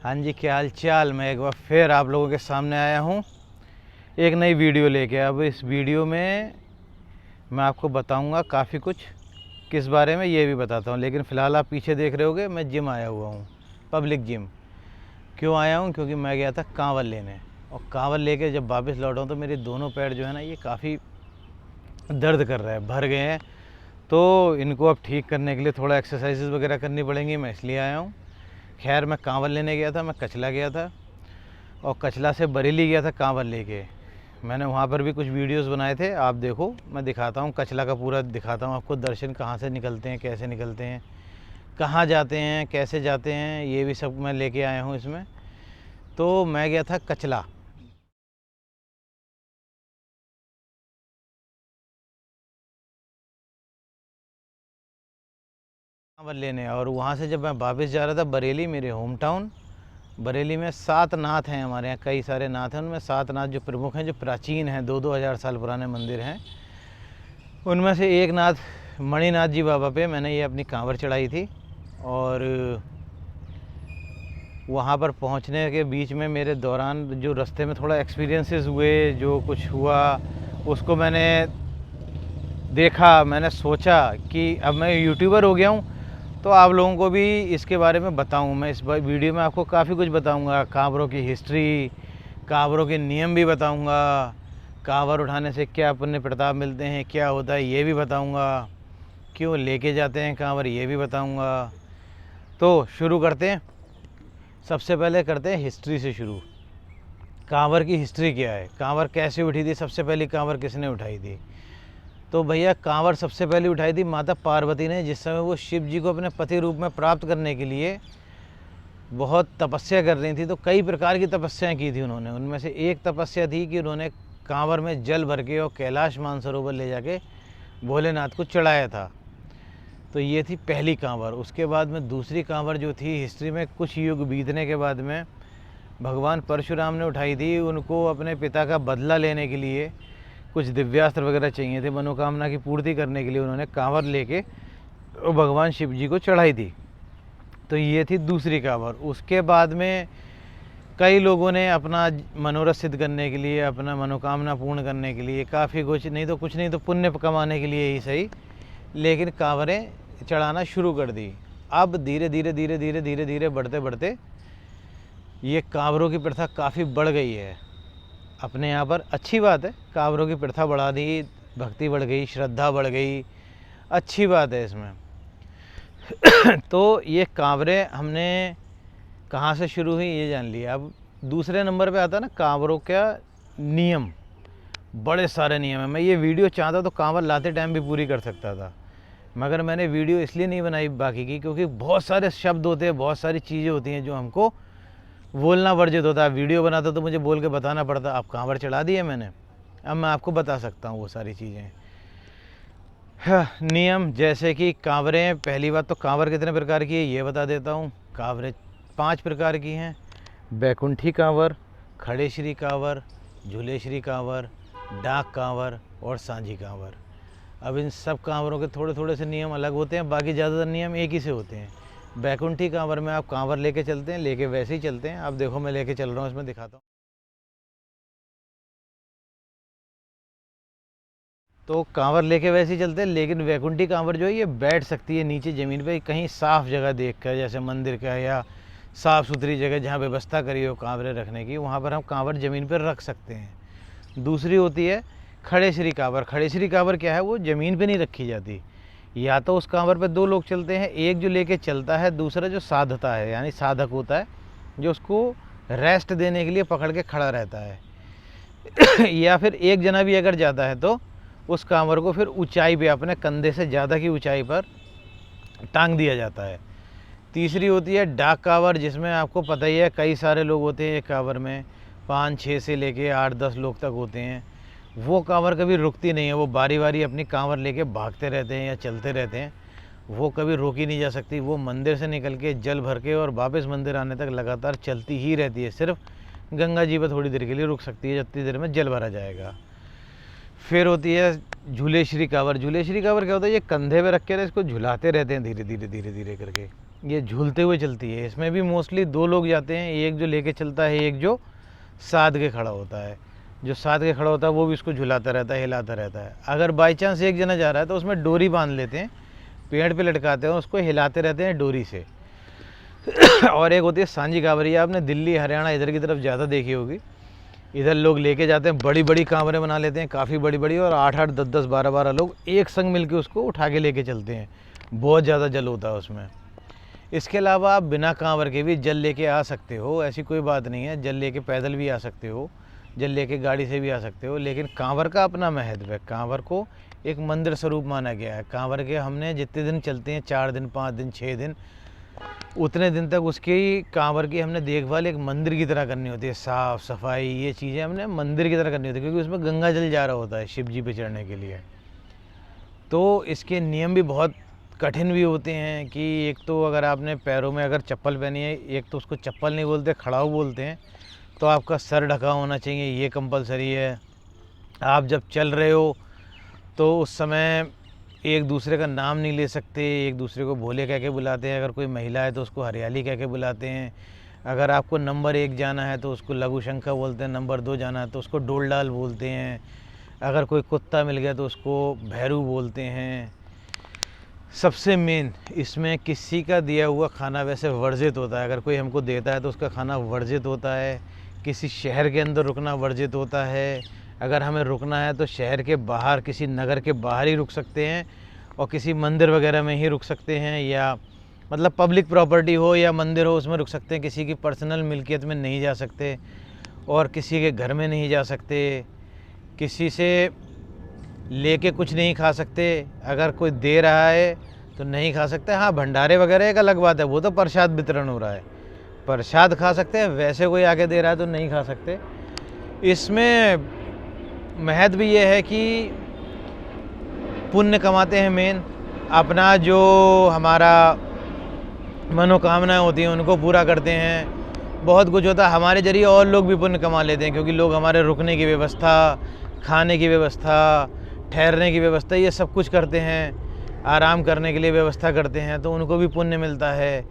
हाँ जी, क्या हाल चाल। मैं एक बार फिर आप लोगों के सामने आया हूँ एक नई वीडियो लेके। अब इस वीडियो में मैं आपको बताऊँगा काफ़ी कुछ, किस बारे में ये भी बताता हूँ। लेकिन फ़िलहाल आप पीछे देख रहे होगे, मैं जिम आया हुआ हूँ, पब्लिक जिम। क्यों आया हूँ? क्योंकि मैं गया था कांवड़ लेने, और कांवड़ लेके जब वापस लौटा हूँ तो मेरे दोनों पैर जो है ना, ये काफ़ी दर्द कर रहे हैं, भर गए हैं। तो इनको अब ठीक करने के लिए थोड़ा एक्सरसाइजेज़ वगैरह करनी पड़ेंगी, मैं इसलिए आया हूँ। खैर, मैं कांवड़ लेने गया था, मैं कचला गया था, और कचला से बरेली गया था कांवड़ लेके। मैंने वहाँ पर भी कुछ वीडियोस बनाए थे, आप देखो, मैं दिखाता हूँ कचला का पूरा, दिखाता हूँ आपको दर्शन कहाँ से निकलते हैं, कैसे निकलते हैं, कहाँ जाते हैं, कैसे जाते हैं, ये भी सब मैं लेके आया हूँ इसमें। तो मैं गया था कचला कांवड़ लेने, और वहाँ से जब मैं वापस जा रहा था बरेली, मेरे होम टाउन बरेली में 7 नाथ हैं हमारे यहाँ, कई सारे नाथ हैं, उनमें 7 नाथ जो प्रमुख हैं, जो प्राचीन हैं, 2-2 हज़ार साल पुराने मंदिर हैं। उनमें से एक नाथ मणिनाथ जी बाबा पे मैंने ये अपनी कांवड़ चढ़ाई थी। और वहाँ पर पहुँचने के बीच में मेरे दौरान जो रास्ते में थोड़ा एक्सपीरियंसेस हुए, जो कुछ हुआ उसको मैंने देखा। मैंने सोचा कि अब मैं यूट्यूबर हो गया हूँ, तो आप लोगों को भी इसके बारे में बताऊँ। मैं इस वीडियो में आपको काफ़ी कुछ बताऊँगा, कांवरों की हिस्ट्री, कांवरों के नियम भी बताऊँगा, कांवर उठाने से क्या पुण्य प्रताप मिलते हैं, क्या होता है ये भी बताऊँगा, क्यों लेके जाते हैं कांवर ये भी बताऊँगा। तो शुरू करते हैं। सबसे पहले करते हैं हिस्ट्री से शुरू। कांवर की हिस्ट्री क्या है, कांवर कैसे उठी थी, सबसे पहली कांवर किसने उठाई थी? तो भैया, कांवर सबसे पहले उठाई थी माता पार्वती ने, जिस समय वो शिव जी को अपने पति रूप में प्राप्त करने के लिए बहुत तपस्या कर रही थी। तो कई प्रकार की तपस्याएं की थी उन्होंने। उनमें से एक तपस्या थी कि उन्होंने कांवर में जल भर के और कैलाश मानसरोवर ले जाके भोलेनाथ को चढ़ाया था। तो ये थी पहली कांवर। उसके बाद में दूसरी कांवर जो थी, हिस्ट्री में कुछ युग बीतने के बाद में भगवान परशुराम ने उठाई थी। उनको अपने पिता का बदला लेने के लिए कुछ दिव्यास्त्र वगैरह चाहिए थे, मनोकामना की पूर्ति करने के लिए उन्होंने कांवर लेके भगवान शिव जी को चढ़ाई थी। तो ये थी दूसरी कांवर। उसके बाद में कई लोगों ने अपना मनोरथ सिद्ध करने के लिए, अपना मनोकामना पूर्ण करने के लिए, काफ़ी कुछ नहीं तो कुछ नहीं तो पुण्य कमाने के लिए ही सही, लेकिन कांवरें चढ़ाना शुरू कर दी। अब धीरे धीरे धीरे धीरे धीरे धीरे बढ़ते बढ़ते ये कांवरों की प्रथा काफ़ी बढ़ गई है। अपने यहाँ पर अच्छी बात है, कांवरों की प्रथा बढ़ा दी, भक्ति बढ़ गई, श्रद्धा बढ़ गई, अच्छी बात है इसमें। तो ये कांवरें हमने कहाँ से शुरू हुई ये जान लिया। अब दूसरे नंबर पे आता है ना कांवरों का नियम। बड़े सारे नियम है। मैं ये वीडियो चाहता तो कांवर लाते टाइम भी पूरी कर सकता था, मगर मैंने वीडियो इसलिए नहीं बनाई बाकी की, क्योंकि बहुत सारे शब्द होते हैं, बहुत सारी चीज़ें होती हैं जो हमको बोलना वर्जित होता है। वीडियो बनाता तो मुझे बोल के बताना पड़ता। अब कांवर चढ़ा दिए मैंने, अब मैं आपको बता सकता हूँ वो सारी चीज़ें। हाँ, नियम जैसे कि कांवरें, पहली बात तो कांवर कितने प्रकार की है ये बता देता हूँ। कांवरें 5 प्रकार की हैं। बैकुंठी कांवर, खड़े श्री कांवर, झूले श्री कांवर, डाक कांवर और सांझी कांवर। अब इन सब कांवरों के थोड़े थोड़े से नियम अलग होते हैं, बाकी ज़्यादातर नियम एक ही से होते हैं। बैकुंठी कांवर में आप कांवर लेके चलते हैं, लेके वैसे ही चलते हैं। अब देखो मैं लेके चल रहा हूँ, इसमें दिखाता हूँ। तो कांवर लेके वैसे ही चलते हैं, लेकिन वैकुंठी कांवर जो है ये बैठ सकती है नीचे ज़मीन पे, कहीं साफ़ जगह देख कर, जैसे मंदिर का या साफ़ सुथरी जगह जहाँ व्यवस्था करी हो कांवरें रखने की, वहाँ पर हम कांवर ज़मीन पर रख सकते हैं। दूसरी होती है खड़े श्री कांवर। खड़े श्री कांवर क्या है, वो ज़मीन पे नहीं रखी जाती। या तो उस कांवर पे 2 लोग चलते हैं, एक जो लेके चलता है, दूसरा जो साधता है यानी साधक होता है, जो उसको रेस्ट देने के लिए पकड़ के खड़ा रहता है। या फिर एक जना भी अगर जाता है तो उस कांवर को फिर ऊंचाई पे, अपने कंधे से ज़्यादा की ऊंचाई पर टांग दिया जाता है। तीसरी होती है डाक कांवर, जिसमें आपको पता ही है कई सारे लोग होते हैं एक कांवर में, 5-6 से लेके 8-10 लोग तक होते हैं। वो कांवर कभी रुकती नहीं है, वो बारी बारी अपनी कांवर लेके भागते रहते हैं या चलते रहते हैं। वो कभी रोकी नहीं जा सकती। वो मंदिर से निकल के जल भर के और वापस मंदिर आने तक लगातार चलती ही रहती है। सिर्फ गंगा जी पर थोड़ी देर के लिए रुक सकती है, जितनी देर में जल भरा जाएगा। फिर होती है झूले श्री कांवर। झूले श्री कांवर क्या होता है, ये कंधे पे रख के इसको झुलाते रहते हैं धीरे धीरे धीरे धीरे करके। ये झूलते हुए चलती है। इसमें भी मोस्टली 2 लोग जाते हैं, एक जो लेके चलता है, एक जो साथ के खड़ा होता है। जो साथ के खड़ा होता है वो भी इसको झुलाता रहता है, हिलाता रहता है। अगर बाई चांस एक जना जा रहा है तो उसमें डोरी बांध लेते हैं, पेड़ पे लटकाते हैं, उसको हिलाते रहते हैं डोरी से। और एक होती है सांझी कांवरिया, आपने दिल्ली हरियाणा इधर की तरफ ज़्यादा देखी होगी। इधर लोग लेके जाते हैं, बड़ी बड़ी कांवरें बना लेते हैं, काफ़ी बड़ी बड़ी, और 8-8 10-10 12-12 लोग एक संग मिलके उसको उठा के लेके चलते हैं। बहुत ज़्यादा जल होता है उसमें। इसके अलावा आप बिना कांवर के भी जल लेके आ सकते हो, ऐसी कोई बात नहीं है। जल लेके पैदल भी आ सकते हो, जल लेके गाड़ी से भी आ सकते हो, लेकिन कांवर का अपना महत्व है। कांवर को एक मंदिर स्वरूप माना गया है। कांवर के हमने जितने दिन चलते हैं, 4 दिन 5 दिन 6 दिन, उतने दिन तक उसकी कांवर की हमने देखभाल एक मंदिर की तरह करनी होती है। साफ़ सफाई ये चीज़ें हमने मंदिर की तरह करनी होती है, क्योंकि उसमें गंगा जल जा रहा होता है शिव जी पे चढ़ने के लिए। तो इसके नियम भी बहुत कठिन भी होते हैं कि एक तो अगर आपने पैरों में अगर चप्पल पहनी है, एक तो उसको चप्पल नहीं बोलते, खड़ाऊ बोलते हैं, तो आपका सर ढका होना चाहिए, ये कंपलसरी है। आप जब चल रहे हो तो उस समय एक दूसरे का नाम नहीं ले सकते, एक दूसरे को भोले कह के बुलाते हैं। अगर कोई महिला है तो उसको हरियाली कह के बुलाते हैं। अगर आपको नंबर 1 जाना है तो उसको लघु शंखा बोलते हैं, नंबर 2 जाना है तो उसको डोल डाल बोलते हैं। अगर कोई कुत्ता मिल गया तो उसको भैरू बोलते हैं। सबसे मेन इसमें किसी का दिया हुआ खाना वैसे वर्जित होता है। अगर कोई हमको देता है तो उसका खाना वर्जित होता है। किसी शहर के अंदर रुकना वर्जित होता है। अगर हमें रुकना है तो शहर के बाहर, किसी नगर के बाहर ही रुक सकते हैं, और किसी मंदिर वगैरह में ही रुक सकते हैं, या मतलब पब्लिक प्रॉपर्टी हो या मंदिर हो उसमें रुक सकते हैं। किसी की पर्सनल मिल्कियत में नहीं जा सकते, और किसी के घर में नहीं जा सकते। किसी से लेके कुछ नहीं खा सकते। अगर कोई दे रहा है तो नहीं खा सकते। हाँ, भंडारे वगैरह एक अलग बात है, वो तो प्रसाद वितरण हो रहा है, प्रसाद खा सकते हैं। वैसे कोई आके दे रहा है तो नहीं खा सकते। इसमें महत्व भी ये है कि पुण्य कमाते हैं मेन। अपना जो हमारा मनोकामनाएं होती हैं उनको पूरा करते हैं। बहुत कुछ होता है हमारे जरिए, और लोग भी पुण्य कमा लेते हैं, क्योंकि लोग हमारे रुकने की व्यवस्था, खाने की व्यवस्था, ठहरने की व्यवस्था, ये सब कुछ करते हैं। आराम करने के लिए व्यवस्था करते हैं, तो उनको भी पुण्य मिलता है।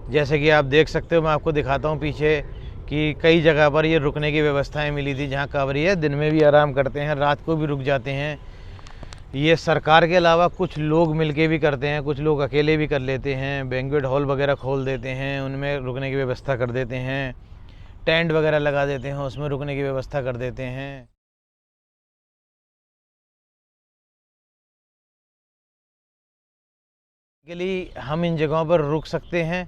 जैसे कि आप देख सकते हो, मैं आपको दिखाता हूँ पीछे कि कई जगह पर ये रुकने की व्यवस्थाएं मिली थी, जहाँ कांवरिया दिन में भी आराम करते हैं, रात को भी रुक जाते हैं। ये सरकार के अलावा कुछ लोग मिलके भी करते हैं, कुछ लोग अकेले भी कर लेते हैं। बैंक्वेट हॉल वगैरह खोल देते हैं, उनमें रुकने की व्यवस्था कर देते हैं। टेंट वगैरह लगा देते हैं, उसमें रुकने की व्यवस्था कर देते हैं। के लिए हम इन जगहों पर रुक सकते हैं,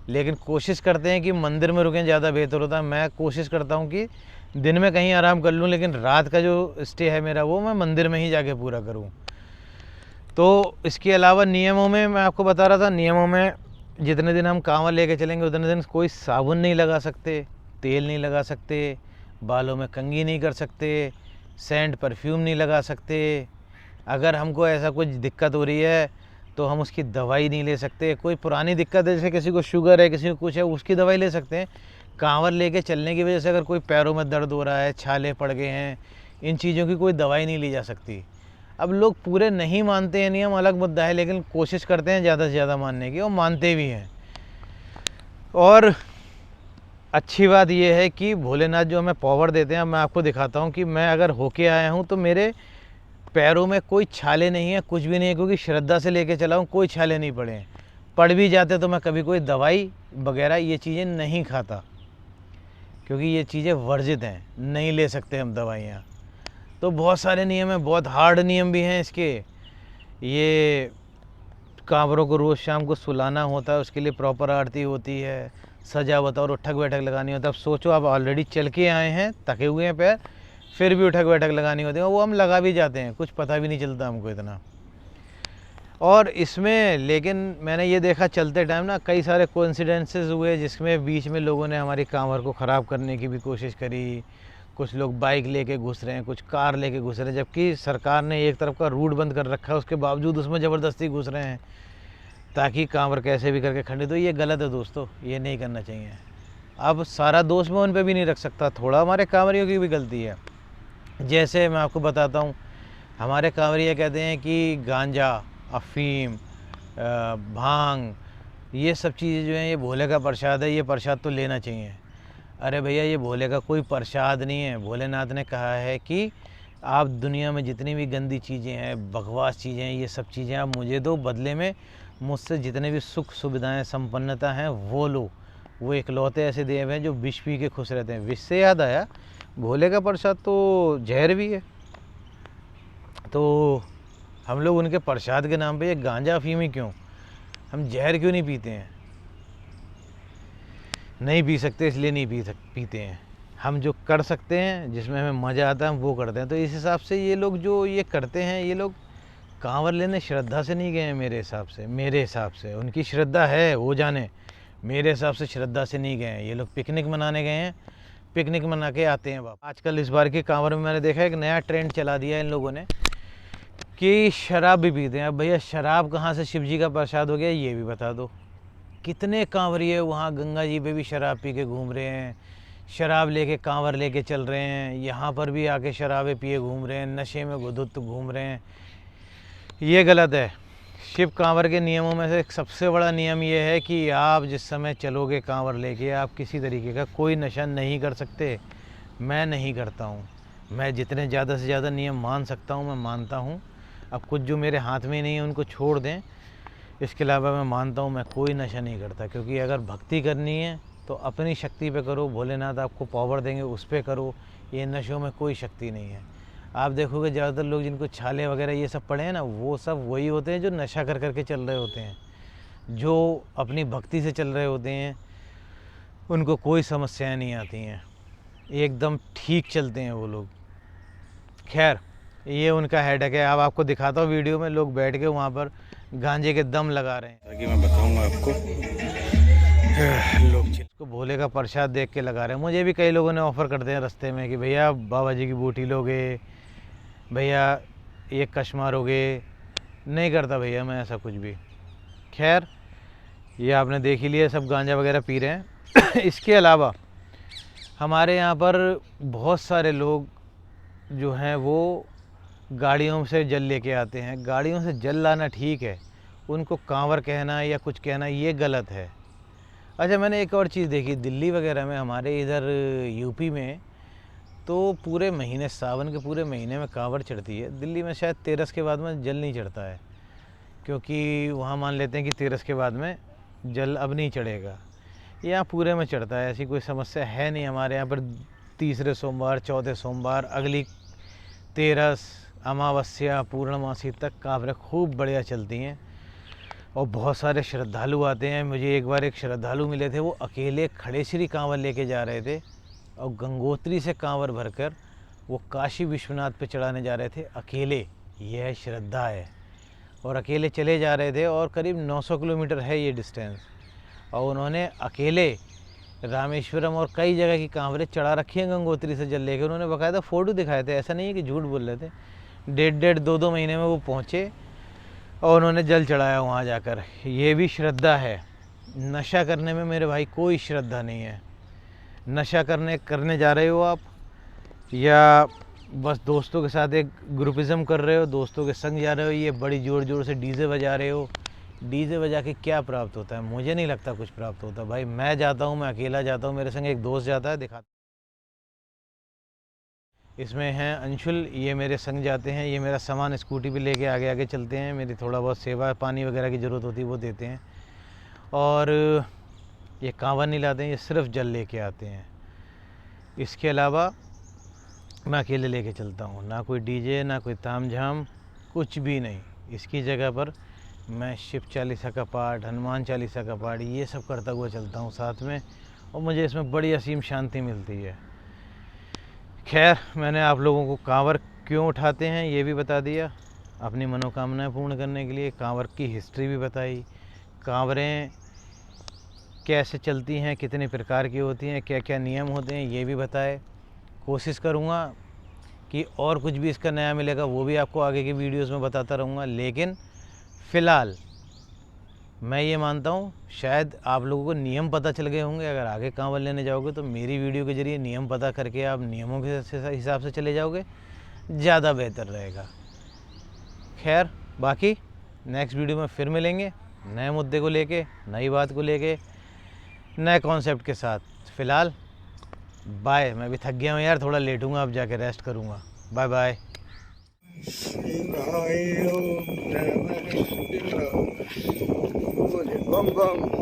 लेकिन कोशिश करते हैं कि मंदिर में रुकें, ज़्यादा बेहतर होता है। मैं कोशिश करता हूँ कि दिन में कहीं आराम कर लूँ, लेकिन रात का जो स्टे है मेरा, वो मैं मंदिर में ही जाके पूरा करूँ। तो इसके अलावा नियमों में मैं आपको बता रहा था, नियमों में जितने दिन हम कांवर लेके चलेंगे उतने दिन कोई साबुन नहीं लगा सकते, तेल नहीं लगा सकते, बालों में कंघी नहीं कर सकते, सेंट परफ्यूम नहीं लगा सकते। अगर हमको ऐसा कुछ दिक्कत हो रही है तो हम उसकी दवाई नहीं ले सकते। कोई पुरानी दिक्कत है, जैसे किसी को शुगर है, किसी को कुछ है, उसकी दवाई ले सकते हैं। कांवर लेके चलने की वजह से अगर कोई पैरों में दर्द हो रहा है, छाले पड़ गए हैं, इन चीज़ों की कोई दवाई नहीं ली जा सकती। अब लोग पूरे नहीं मानते हैं नियम, अलग मुद्दा है, लेकिन कोशिश करते हैं ज़्यादा से ज़्यादा मानने की, और मानते भी हैं। और अच्छी बात यह है कि भोलेनाथ जो हमें पावर देते हैं, मैं आपको दिखाता हूँ कि मैं अगर होके आया हूँ तो मेरे पैरों में कोई छाले नहीं है, कुछ भी नहीं है, क्योंकि श्रद्धा से लेके चला हूँ। कोई छाले नहीं पड़े हैं। पड़ भी जाते तो मैं कभी कोई दवाई वगैरह ये चीज़ें नहीं खाता, क्योंकि ये चीज़ें वर्जित हैं, नहीं ले सकते हम दवाइयाँ। तो बहुत सारे नियम हैं, बहुत हार्ड नियम भी हैं इसके। ये कांवरों को रोज़ शाम को सुलाना होता है, उसके लिए प्रॉपर आरती होती है, सजावट और उठक बैठक लगानी होता है। अब सोचो, आप ऑलरेडी चल के आए हैं, थके हुए हैं पैर, फिर भी उठक बैठक लगानी होती है, वो हम लगा भी जाते हैं, कुछ पता भी नहीं चलता हमको इतना। और इसमें लेकिन मैंने ये देखा चलते टाइम ना, कई सारे कोइंसिडेंसेस हुए जिसमें बीच में लोगों ने हमारी कांवर को ख़राब करने की भी कोशिश करी। कुछ लोग बाइक लेके घुस रहे हैं, कुछ कार लेके घुस रहे हैं, जबकि सरकार ने एक तरफ का रूट बंद कर रखा है, उसके बावजूद उसमें ज़बरदस्ती घुस रहे हैं ताकि कांवर कैसे भी करके खंडित हो। ये गलत है दोस्तों, ये नहीं करना चाहिए। अब सारा दोष मैं उन पर भी नहीं रख सकता, थोड़ा हमारे कांवरियों की भी गलती है। जैसे मैं आपको बताता हूँ, हमारे कांवरिया कहते हैं कि गांजा, अफीम, भांग, ये सब चीज़ें जो हैं ये भोले का प्रसाद है, ये प्रसाद तो लेना चाहिए। अरे भैया ये भोले का कोई प्रसाद नहीं है। भोलेनाथ ने कहा है कि आप दुनिया में जितनी भी गंदी चीज़ें हैं, बकवास चीज़ें हैं, ये सब चीज़ें आप मुझे दो, बदले में मुझसे जितने भी सुख सुविधाएं संपन्नता हैं वो लो। वो इकलौते ऐसे देव हैं जो विष पी के खुश रहते हैं। विष से याद आया, भोले का प्रसाद तो जहर भी है, तो हम लोग उनके प्रसाद के नाम पे ये गांजा अफीमी क्यों, हम जहर क्यों नहीं पीते हैं? नहीं पी सकते इसलिए नहीं पीते हैं। हम जो कर सकते हैं, जिसमें हमें मज़ा आता है, हम वो करते हैं। तो इस हिसाब से ये लोग जो ये करते हैं, ये लोग कांवर लेने श्रद्धा से नहीं गए हैं मेरे हिसाब से उनकी श्रद्धा है, वो जाने। मेरे हिसाब से श्रद्धा से नहीं गए हैं ये लोग, पिकनिक मनाने गए हैं, पिकनिक मना के आते हैं वापस। आजकल इस बार की कांवर में मैंने देखा एक नया ट्रेंड चला दिया इन लोगों ने कि शराब भी पीते हैं। अब भैया शराब कहाँ से शिव जी का प्रसाद हो गया, ये भी बता दो। कितने कांवरिए वहाँ गंगा जी पे भी शराब पी के घूम रहे हैं, शराब लेके कांवर लेके चल रहे हैं, यहाँ पर भी आके शराबें पिए घूम रहे हैं, नशे में गुदुत घूम रहे हैं। ये गलत है। शिव कांवर के नियमों में से एक सबसे बड़ा नियम ये है कि आप जिस समय चलोगे कांवर लेके, आप किसी तरीके का कोई नशा नहीं कर सकते। मैं नहीं करता हूँ। मैं जितने ज़्यादा से ज़्यादा नियम मान सकता हूँ मैं मानता हूँ। अब कुछ जो मेरे हाथ में नहीं है उनको छोड़ दें, इसके अलावा मैं मानता हूँ मैं कोई नशा नहीं करता। क्योंकि अगर भक्ति करनी है तो अपनी शक्ति पे करो, भोलेनाथ आपको पावर देंगे उस पे करो। ये नशों में कोई शक्ति नहीं है। आप देखोगे ज़्यादातर लोग जिनको छाले वगैरह ये सब पड़े हैं ना, वो सब वही होते हैं जो नशा कर करके चल रहे होते हैं। जो अपनी भक्ति से चल रहे होते हैं उनको कोई समस्याएं नहीं आती हैं, एकदम ठीक चलते हैं वो लोग। खैर ये उनका हेडेक है। अब आपको दिखाता हूँ वीडियो में, लोग बैठ के वहाँ पर गांजे के दम लगा रहे हैं, ताकि मैं बताऊँगा आपको। लोग इसको भोले का प्रसाद देख के लगा रहे हैं। मुझे भी कई लोगों ने ऑफ़र कर दिया रास्ते में कि भैया बाबा जी की बूटी लोगे, भैया एक कश मारोगे। नहीं करता भैया मैं ऐसा कुछ भी। खैर ये आपने देख ही लिया, सब गांजा वगैरह पी रहे हैं। इसके अलावा हमारे यहाँ पर बहुत सारे लोग जो हैं वो गाड़ियों से जल लेके आते हैं। गाड़ियों से जल लाना ठीक है, उनको कांवर कहना या कुछ कहना ये गलत है। अच्छा मैंने एक और चीज़ देखी, दिल्ली वगैरह में, हमारे इधर यूपी में तो पूरे महीने, सावन के पूरे महीने में कांवर चढ़ती है। दिल्ली में शायद तेरस के बाद में जल नहीं चढ़ता है, क्योंकि वहाँ मान लेते हैं कि तेरस के बाद में जल अब नहीं चढ़ेगा। यहाँ पूरे में चढ़ता है, ऐसी कोई समस्या है नहीं। हमारे यहाँ पर तीसरे सोमवार, चौथे सोमवार, अगली तेरस, अमावस्या, पूर्णमासी तक कांवरें खूब बढ़िया चलती हैं और बहुत सारे श्रद्धालु आते हैं। मुझे एक बार एक श्रद्धालु मिले थे, वो अकेले खड़े श्री कांवर लेके जा रहे थे और गंगोत्री से कांवर भरकर वो काशी विश्वनाथ पे चढ़ाने जा रहे थे अकेले। यह श्रद्धा है। और अकेले चले जा रहे थे और करीब 900 किलोमीटर है ये डिस्टेंस, और उन्होंने अकेले रामेश्वरम और कई जगह की कांवरें चढ़ा रखी हैं गंगोत्री से जल लेके। उन्होंने बाकायदा फ़ोटो दिखाए थे, ऐसा नहीं है कि झूठ बोल रहे थे। 1.5-2 महीने में वो पहुँचे और उन्होंने जल चढ़ाया वहाँ जाकर। ये भी श्रद्धा है। नशा करने में मेरे भाई कोई श्रद्धा नहीं है। नशा करने जा रहे हो आप, या बस दोस्तों के साथ एक ग्रुपिज़म कर रहे हो, दोस्तों के संग जा रहे हो, ये बड़ी ज़ोर ज़ोर से डीजे बजा रहे हो। डीजे बजा के क्या प्राप्त होता है? मुझे नहीं लगता कुछ प्राप्त होता भाई। मैं जाता हूँ, मैं अकेला जाता हूँ, मेरे संग एक दोस्त जाता है, दिखाता। इसमें हैं अंशुल, ये मेरे संग जाते हैं। ये मेरा सामान स्कूटी पे लेके आगे आगे चलते हैं। मेरी थोड़ा बहुत सेवा, पानी वगैरह की ज़रूरत होती है वो देते हैं। और ये कांवर नहीं लाते हैं, ये सिर्फ जल लेके आते हैं। इसके अलावा मैं अकेले लेके चलता हूँ, ना कोई डीजे, ना कोई तामझाम, कुछ भी नहीं। इसकी जगह पर मैं शिव चालीसा का पाठ, हनुमान चालीसा का पाठ, ये सब करता हुआ चलता हूँ साथ में, और मुझे इसमें बड़ी असीम शांति मिलती है। खैर मैंने आप लोगों को कांवर क्यों उठाते हैं ये भी बता दिया, अपनी मनोकामनाएं पूर्ण करने के लिए। कांवर की हिस्ट्री भी बताई, कांवरें कैसे चलती हैं, कितने प्रकार की होती हैं, क्या क्या नियम होते हैं, ये भी बताए। कोशिश करूँगा कि और कुछ भी इसका नया मिलेगा वो भी आपको आगे की वीडियोस में बताता रहूँगा। लेकिन फ़िलहाल मैं ये मानता हूँ, शायद आप लोगों को नियम पता चल गए होंगे। अगर आगे कांवर लेने जाओगे तो मेरी वीडियो के ज़रिए नियम पता करके आप नियमों के हिसाब से चले जाओगे, ज़्यादा बेहतर रहेगा। खैर बाकी नेक्स्ट वीडियो में फिर मिलेंगे। नए मुद्दे को लेके, नई बात को लेके, नए कॉन्सेप्ट के साथ। फ़िलहाल बाय, मैं भी थक गया हूँ यार, थोड़ा लेटूंगा, अब जाके रेस्ट करूँगा। Bye bye. शिवाय ओम नमः शिवाय। बोले बम बम।